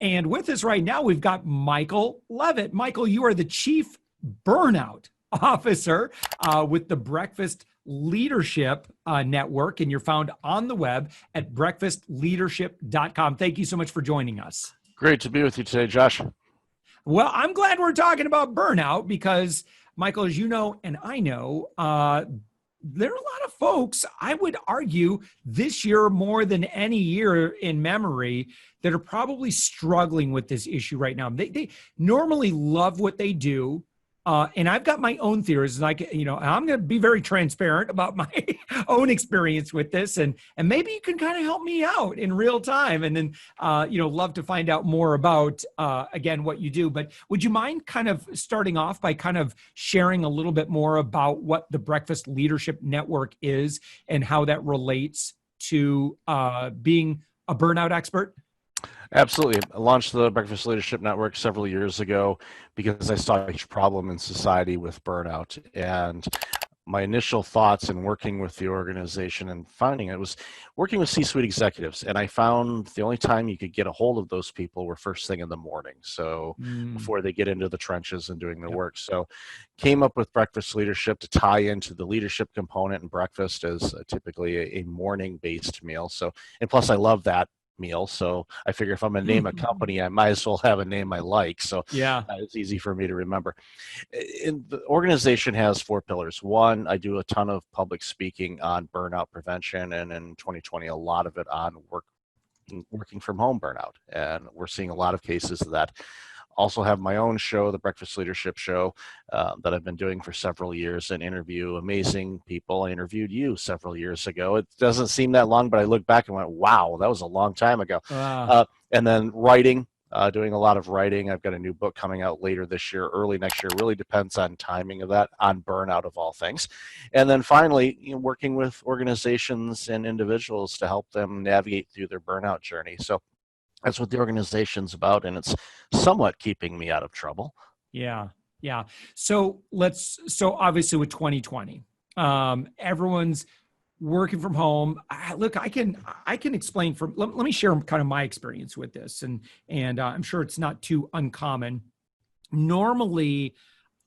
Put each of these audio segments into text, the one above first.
And with us right now, we've got Michael Levitt. Michael, you are the Chief Burnout Officer with the Breakfast Leadership Network, and you're found on the web at breakfastleadership.com. Thank you so much for joining us. Great to be with you today, Josh. Well, I'm glad we're talking about burnout because, Michael, as you know, and I know, there are a lot of folks, I would argue, this year more than any year in memory, that are probably struggling with this issue right now. They normally love what they do. And I've got my own theories, like, I'm going to be very transparent about my own experience with this, and maybe you can kind of help me out in real time. And then, love to find out more about, again, what you do. But would you mind kind of starting off by kind of sharing a little bit more about what the Breakfast Leadership Network is and how that relates to being a burnout expert? Absolutely. I launched the Breakfast Leadership Network several years ago because I saw a huge problem in society with burnout. And my initial thoughts in working with the organization and finding it was working with C-suite executives. And I found the only time you could get a hold of those people were first thing in the morning. So before they get into the trenches and doing their work. So came up with Breakfast Leadership to tie into the leadership component, and breakfast is typically a morning-based meal. So, and plus I love that meal. So I figure if I'm going to name a company, I might as well have a name I like. So it's easy for me to remember. And the organization has 4 pillars. One, I do a ton of public speaking on burnout prevention, and in 2020, a lot of it on working from home burnout. And we're seeing a lot of cases of that. Also have my own show, the Breakfast Leadership Show, that I've been doing for several years, and interview amazing people. I interviewed you several years ago. It doesn't seem that long, but I look back and went, wow, that was a long time ago. And then writing, doing a lot of writing. I've got a new book coming out later this year, early next year. Really depends on timing of that, on burnout of all things. And then finally, working with organizations and individuals to help them navigate through their burnout journey. So that's what the organization's about, and it's somewhat keeping me out of trouble. Yeah. So obviously with 2020, everyone's working from home. Look, I can explain let me share kind of my experience with this, and I'm sure it's not too uncommon. Normally,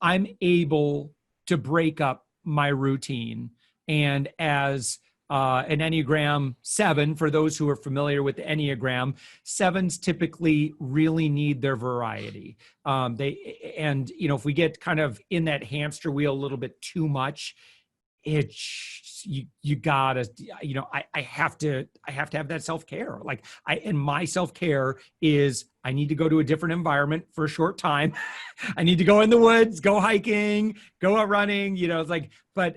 I'm able to break up my routine, and as an Enneagram 7, for those who are familiar with the Enneagram, 7s typically really need their variety. If we get kind of in that hamster wheel a little bit too much, you gotta, I have to have that self-care. And my self-care is I need to go to a different environment for a short time. I need to go in the woods, go hiking, go out running, but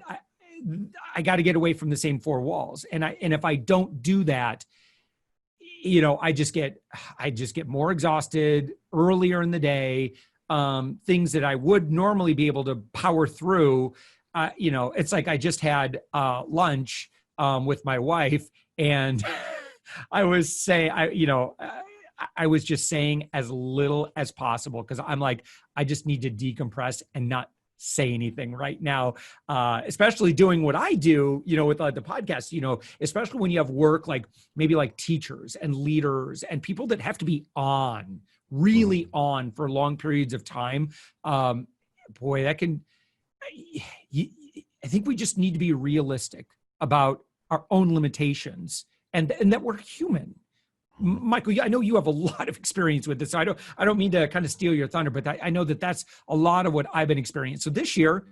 I got to get away from the same 4 walls. And if I don't do that, I just get more exhausted earlier in the day. Things that I would normally be able to power through, it's like I just had lunch with my wife, and I was saying, I was just saying as little as possible, because I'm like, I just need to decompress and not say anything right now, especially doing what I do, with the podcast, especially when you have work, maybe like teachers and leaders and people that have to be really on for long periods of time. Boy, I think we just need to be realistic about our own limitations and that we're human. Michael, I know you have a lot of experience with this. So I don't mean to kind of steal your thunder, but I know that's a lot of what I've been experiencing. So this year,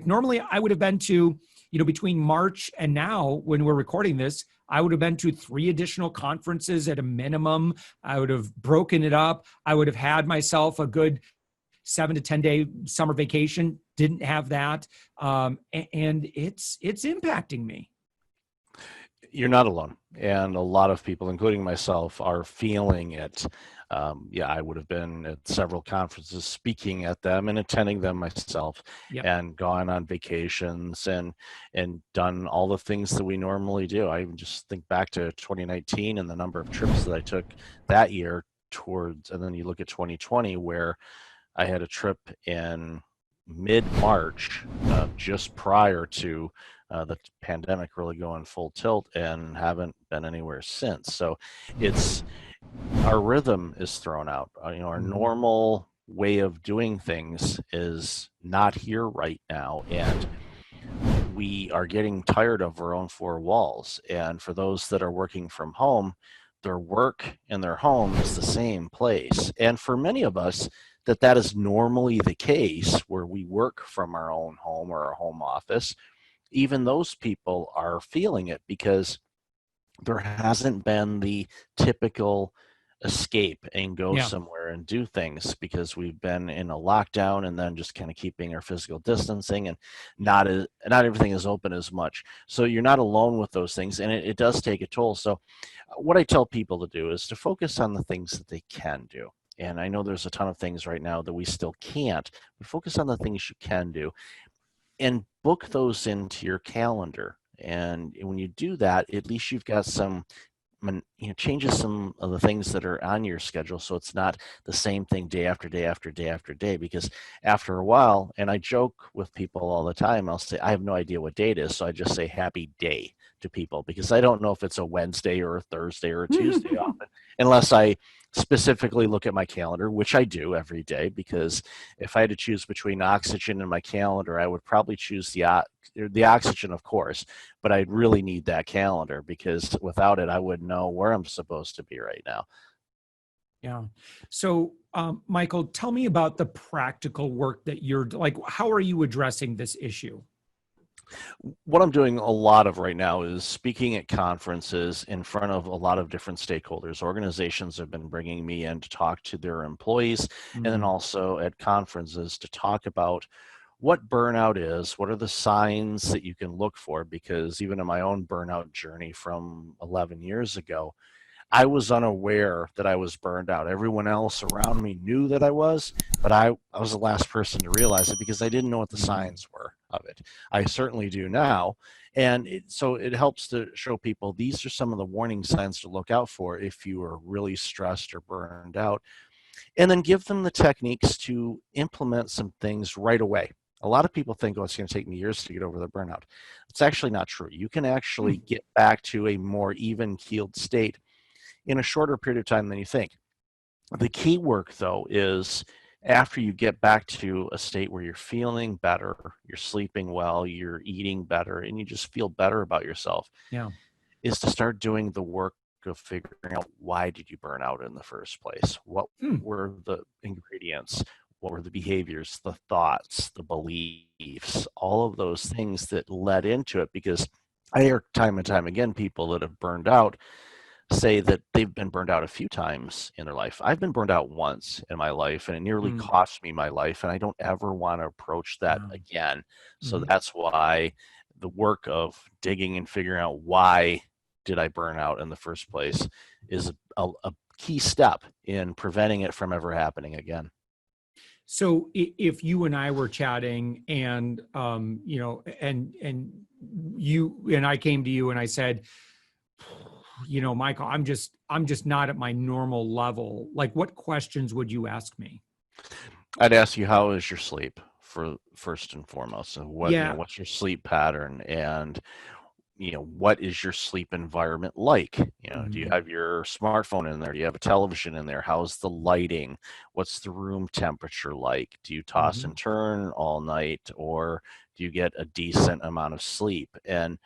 normally I would have been to, between March and now when we're recording this, I would have been to 3 additional conferences at a minimum. I would have broken it up. I would have had myself a good 7 to 10 day summer vacation. Didn't have that. And it's impacting me. You're not alone. And a lot of people, including myself, are feeling it. I would have been at several conferences, speaking at them and attending them myself, and gone on vacations and done all the things that we normally do. I even just think back to 2019 and the number of trips that I took that year and then you look at 2020, where I had a trip in mid-March, just prior to the pandemic really going full tilt, and haven't been anywhere since. So it's Our rhythm is thrown out. Our normal way of doing things is not here right now, and we are getting tired of our own four walls. And for those that are working from home, their work and their home is the same place. And for many of us, that is normally the case, where we work from our own home or our home office. Even those people are feeling it, because there hasn't been the typical escape and go Yeah. somewhere and do things, because we've been in a lockdown and then just kind of keeping our physical distancing, and not everything is open as much. So you're not alone with those things, and it does take a toll. So what I tell people to do is to focus on the things that they can do. And I know there's a ton of things right now that we still can't, but focus on the things you can do and book those into your calendar. And when you do that, at least you've got some, changes some of the things that are on your schedule, so it's not the same thing day after day after day after day. Because after a while, and I joke with people all the time, I'll say I have no idea what day it is, so I just say happy day to people, because I don't know if it's a Wednesday or a Thursday or a Tuesday often, unless I specifically look at my calendar, which I do every day. Because if I had to choose between oxygen and my calendar, I would probably choose the oxygen, of course, but I'd really need that calendar, because without it, I wouldn't know where I'm supposed to be right now. Yeah. So, Michael, tell me about the practical work that you're like. How are you addressing this issue? What I'm doing a lot of right now is speaking at conferences in front of a lot of different stakeholders. Organizations have been bringing me in to talk to their employees, and then also at conferences to talk about what burnout is, what are the signs that you can look for. Because even in my own burnout journey from 11 years ago, I was unaware that I was burned out. Everyone else around me knew that I was, but I was the last person to realize it, because I didn't know what the signs were of it. I certainly do now. And so it helps to show people these are some of the warning signs to look out for if you are really stressed or burned out, and then give them the techniques to implement some things right away. A lot of people think, oh, it's going to take me years to get over the burnout. It's actually not true. You can actually get back to a more even keeled state in a shorter period of time than you think. The key work, though, is after you get back to a state where you're feeling better, you're sleeping well, you're eating better, and you just feel better about yourself, Yeah. is to start doing the work of figuring out, why did you burn out in the first place? What were the ingredients? What were the behaviors, the thoughts, the beliefs, all of those things that led into it? Because I hear time and time again people that have burned out say that they've been burned out a few times in their life. I've been burned out once in my life, and it nearly cost me my life, and I don't ever want to approach that again. So that's why the work of digging and figuring out why did I burn out in the first place is a key step in preventing it from ever happening again. So if you and I were chatting, and and you and I came to you and I said, Michael, I'm just not at my normal level. Like, what questions would you ask me? I'd ask you, how is your sleep, for first and foremost? And what's your sleep pattern? And what is your sleep environment like? Do you have your smartphone in there? Do you have a television in there? How's the lighting? What's the room temperature like? Do you toss and turn all night, or do you get a decent amount of sleep? And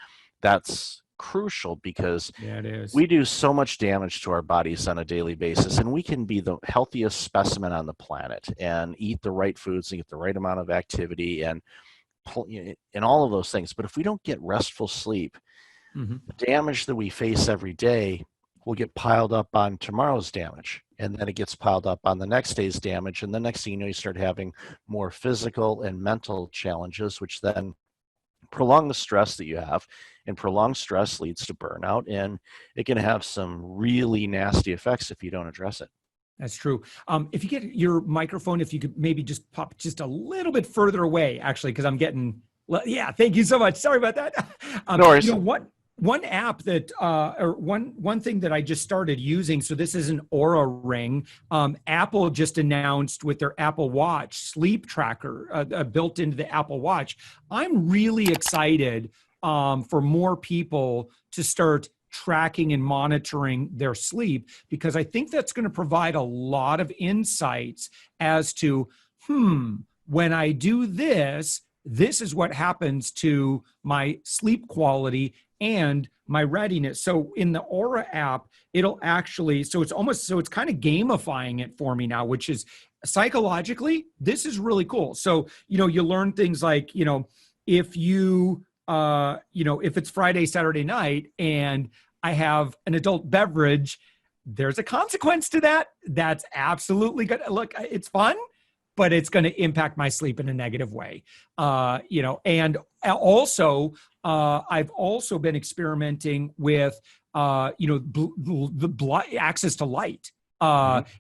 that's crucial, because it is. we do so much damage to our bodies on a daily basis, and we can be the healthiest specimen on the planet and eat the right foods and get the right amount of activity and all of those things. But if we don't get restful sleep, the damage that we face every day will get piled up on tomorrow's damage, and then it gets piled up on the next day's damage, and the next thing you know, you start having more physical and mental challenges, which then prolong the stress that you have, and prolonged stress leads to burnout, and it can have some really nasty effects if you don't address it. That's true. If you get your microphone, if you could maybe just pop just a little bit further away, actually, because I'm getting, yeah, thank you so much. Sorry about that. No worries. One app that, or one thing that I just started using, so this is an Aura Ring. Apple just announced with their Apple Watch sleep tracker built into the Apple Watch. I'm really excited for more people to start tracking and monitoring their sleep, because I think that's going to provide a lot of insights as to, when I do this, this is what happens to my sleep quality and my readiness. So in the Aura app, it'll actually, so it's kind of gamifying it for me now, which is psychologically, this is really cool. So, you learn things like, if if it's Friday, Saturday night, and I have an adult beverage, there's a consequence to that. That's absolutely good. Look, it's fun, but it's going to impact my sleep in a negative way. And also, I've also been experimenting with, access to light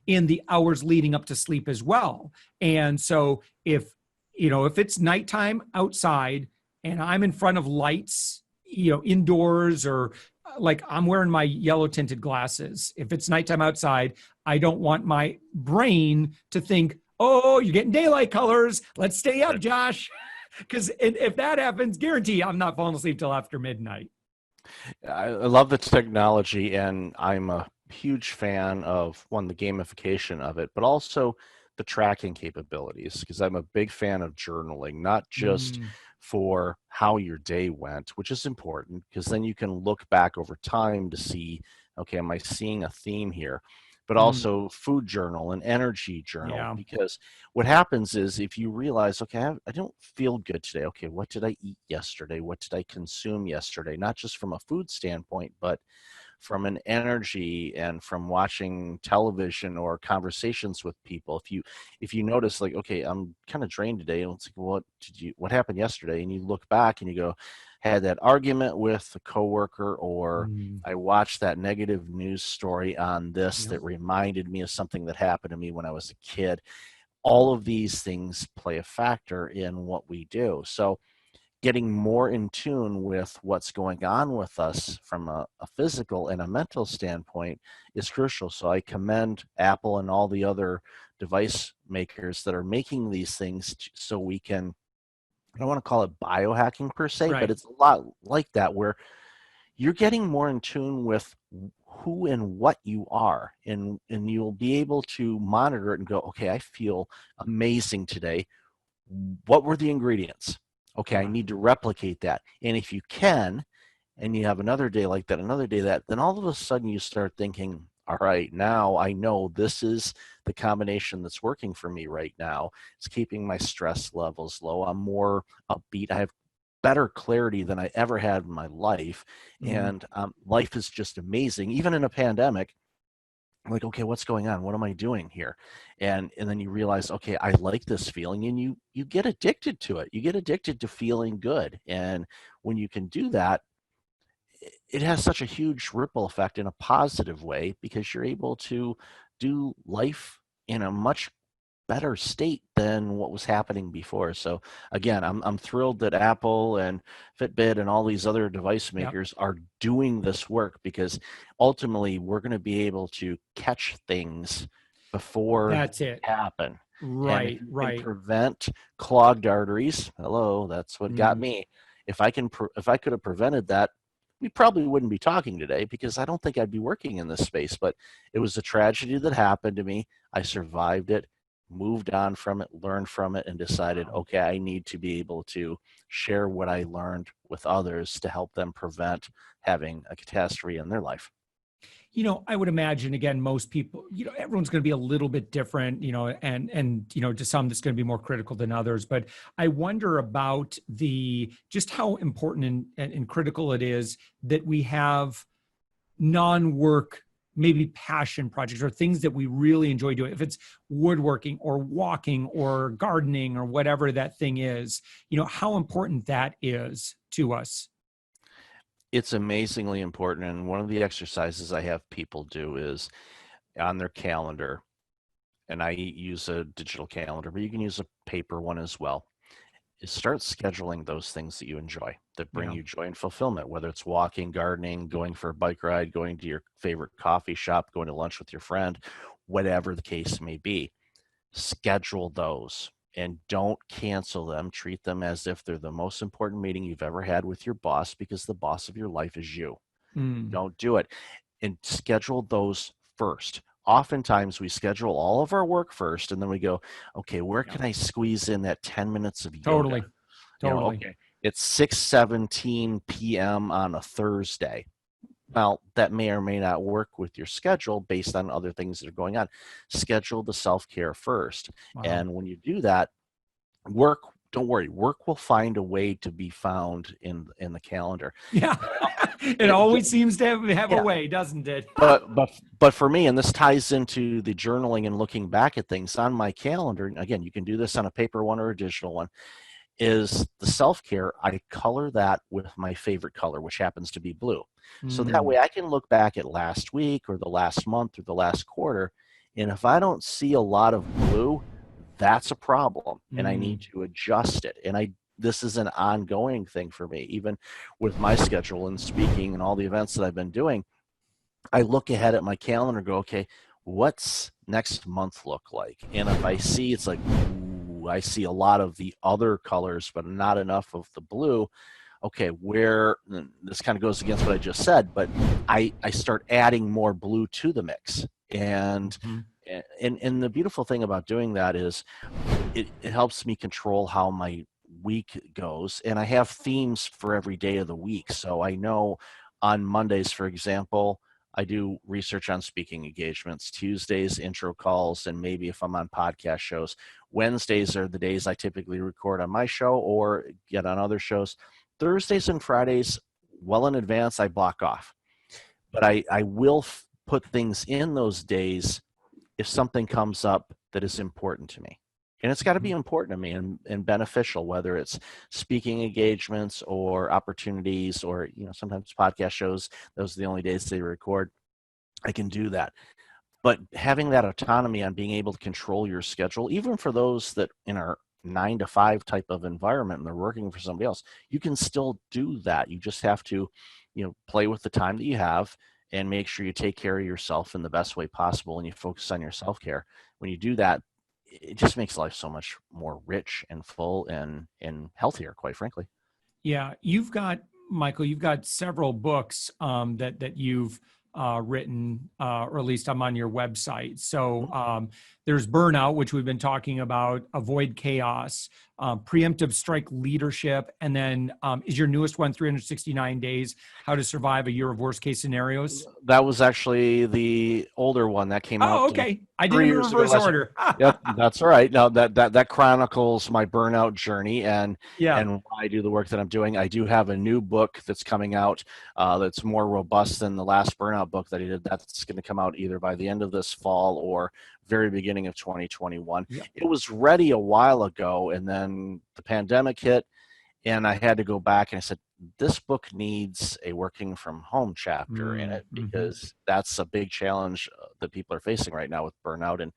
in the hours leading up to sleep as well. And so if it's nighttime outside and I'm in front of lights, indoors, or like I'm wearing my yellow tinted glasses. If it's nighttime outside, I don't want my brain to think, oh, you're getting daylight colors. Let's stay up, Josh. Because if that happens, guarantee I'm not falling asleep till after midnight. I love the technology, and I'm a huge fan of the gamification of it, but also the tracking capabilities, because I'm a big fan of journaling, not just for how your day went, which is important, because then you can look back over time to see, okay, am I seeing a theme here? But also food journal and energy journal, because what happens is if you realize, okay, I don't feel good today. Okay, what did I eat yesterday? What did I consume yesterday? Not just from a food standpoint, but from an energy and from watching television or conversations with people. If you notice, like, okay, I'm kind of drained today, and it's like, what happened yesterday? And you look back and you go, had that argument with a coworker, or I watched that negative news story on this that reminded me of something that happened to me when I was a kid. All of these things play a factor in what we do. So getting more in tune with what's going on with us from a physical and a mental standpoint is crucial. So I commend Apple and all the other device makers that are making these things so we can, I don't want to call it biohacking per se, but it's a lot like that, where you're getting more in tune with who and what you are, and you'll be able to monitor it and go, okay, I feel amazing today. What were the ingredients? Okay, I need to replicate that. And if you can, and you have another day like that, another day that, then all of a sudden you start thinking, all right, now I know this is the combination that's working for me right now. It's keeping my stress levels low. I'm more upbeat. I have better clarity than I ever had in my life. And life is just amazing. Even in a pandemic, I'm like, okay, what's going on? What am I doing here? And then you realize, okay, I like this feeling, and you get addicted to it. You get addicted to feeling good. And when you can do that, it has such a huge ripple effect in a positive way, because you're able to do life in a much better state than what was happening before. So again, I'm thrilled that Apple and Fitbit and all these other device makers are doing this work, because ultimately we're going to be able to catch things before they happen. Right. And prevent clogged arteries. Hello, that's what got me. If I could have prevented that, we probably wouldn't be talking today, because I don't think I'd be working in this space. But it was a tragedy that happened to me. I survived it, moved on from it, learned from it, and decided, okay, I need to be able to share what I learned with others to help them prevent having a catastrophe in their life. I would imagine, again, most people, everyone's going to be a little bit different, and to some that's going to be more critical than others. But I wonder about just how important and critical it is that we have non-work, maybe passion projects or things that we really enjoy doing. If it's woodworking or walking or gardening or whatever that thing is, how important that is to us. It's amazingly important. And one of the exercises I have people do is on their calendar, and I use a digital calendar, but you can use a paper one as well, is start scheduling those things that you enjoy, that bring you joy and fulfillment, whether it's walking, gardening, going for a bike ride, going to your favorite coffee shop, going to lunch with your friend, whatever the case may be. Schedule those and don't cancel them. Treat them as if they're the most important meeting you've ever had with your boss, because the boss of your life is you. Don't do it. And schedule those first. Oftentimes we schedule all of our work first, and then we go, okay, where can I squeeze in that 10 minutes of yoga? Totally. Okay, it's 6:17 p.m. on a Thursday. Well, that may or may not work with your schedule based on other things that are going on. Schedule the self-care first. Wow. And when you do that, don't worry, work will find a way to be found in the calendar. Yeah. It always seems to have a way, doesn't it? but for me, and this ties into the journaling and looking back at things on my calendar, again, you can do this on a paper one or a digital one, is the self-care. I color that with my favorite color, which happens to be blue. So that way I can look back at last week or the last month or the last quarter, and if I don't see a lot of blue, that's a problem, and I need to adjust it. And this is an ongoing thing for me, even with my schedule and speaking and all the events that I've been doing. I look ahead at my calendar and go, okay, what's next month look like? And if I see it's like, ooh, I see a lot of the other colors, but not enough of the blue. Okay, this kind of goes against what I just said, but I start adding more blue to the mix. And the beautiful thing about doing that is it helps me control how my week goes. And I have themes for every day of the week. So I know on Mondays, for example, I do research on speaking engagements. Tuesdays, intro calls, and maybe if I'm on podcast shows. Wednesdays are the days I typically record on my show or get on other shows. Thursdays and Fridays, well in advance, I block off. But I will put things in those days if something comes up that is important to me. And it's got to be important to me and beneficial, whether it's speaking engagements or opportunities or, sometimes podcast shows, those are the only days they record. I can do that. But having that autonomy on being able to control your schedule, even for those that in our 9 to 5 type of environment and they're working for somebody else, you can still do that. You just have to, play with the time that you have and make sure you take care of yourself in the best way possible and you focus on your self-care. When you do that, it just makes life so much more rich and full and healthier, quite frankly. Yeah. Michael, you've got several books that you've written, or at least I'm on your website. So there's Burnout, which we've been talking about, Avoid Chaos, Preemptive Strike Leadership, and then is your newest one 369 Days, How to Survive a Year of Worst Case Scenarios? That was actually the older one that came out. Oh, okay. I did it in reverse order. Yep, that's all right. Now that chronicles my burnout journey and why I do the work that I'm doing. I do have a new book that's coming out that's more robust than the last burnout book that I did. That's going to come out either by the end of this fall or very beginning of 2021. Yep. It was ready a while ago, and then the pandemic hit, and I had to go back and I said, this book needs a working from home chapter in it, because that's a big challenge that people are facing right now with burnout, and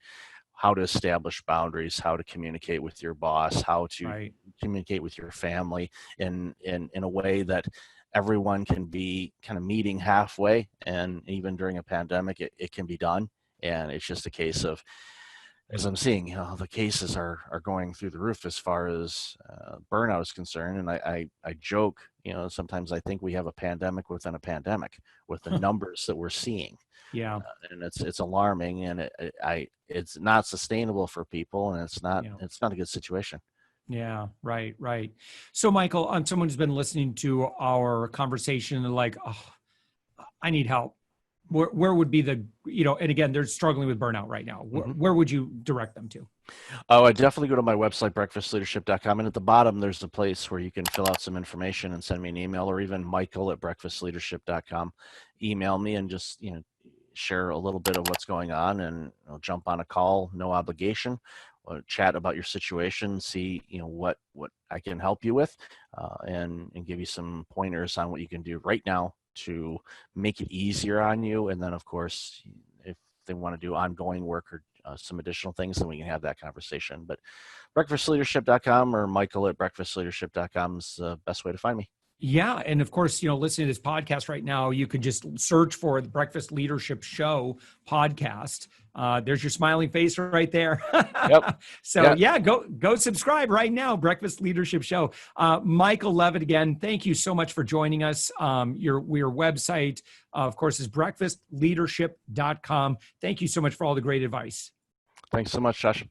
how to establish boundaries, how to communicate with your boss, how to communicate with your family in a way that everyone can be kind of meeting halfway. And even during a pandemic, it can be done. And it's just a case of, as I'm seeing, the cases are going through the roof as far as burnout is concerned. And I joke, sometimes I think we have a pandemic within a pandemic with the numbers that we're seeing. Yeah. And it's alarming, and it's not sustainable for people, and it's not a good situation. Yeah, right. So Michael, someone who's been listening to our conversation and like, oh, I need help. Where would be the, and again, they're struggling with burnout right now. Where would you direct them to? Oh, I definitely go to my website, breakfastleadership.com. And at the bottom, there's a place where you can fill out some information and send me an email, or even michael@breakfastleadership.com. Email me and just, share a little bit of what's going on, and jump on a call, no obligation, or chat about your situation, see, what I can help you with, and give you some pointers on what you can do right now to make it easier on you. And then, of course, if they want to do ongoing work or some additional things, then we can have that conversation. But breakfastleadership.com or michael@breakfastleadership.com is the best way to find me. Yeah. And of course, listening to this podcast right now, you could just search for the Breakfast Leadership Show podcast. There's your smiling face right there. Yep. So yeah, go subscribe right now. Breakfast Leadership Show. Michael Levitt, again, thank you so much for joining us. Your website, of course, is breakfastleadership.com. Thank you so much for all the great advice. Thanks so much, Josh.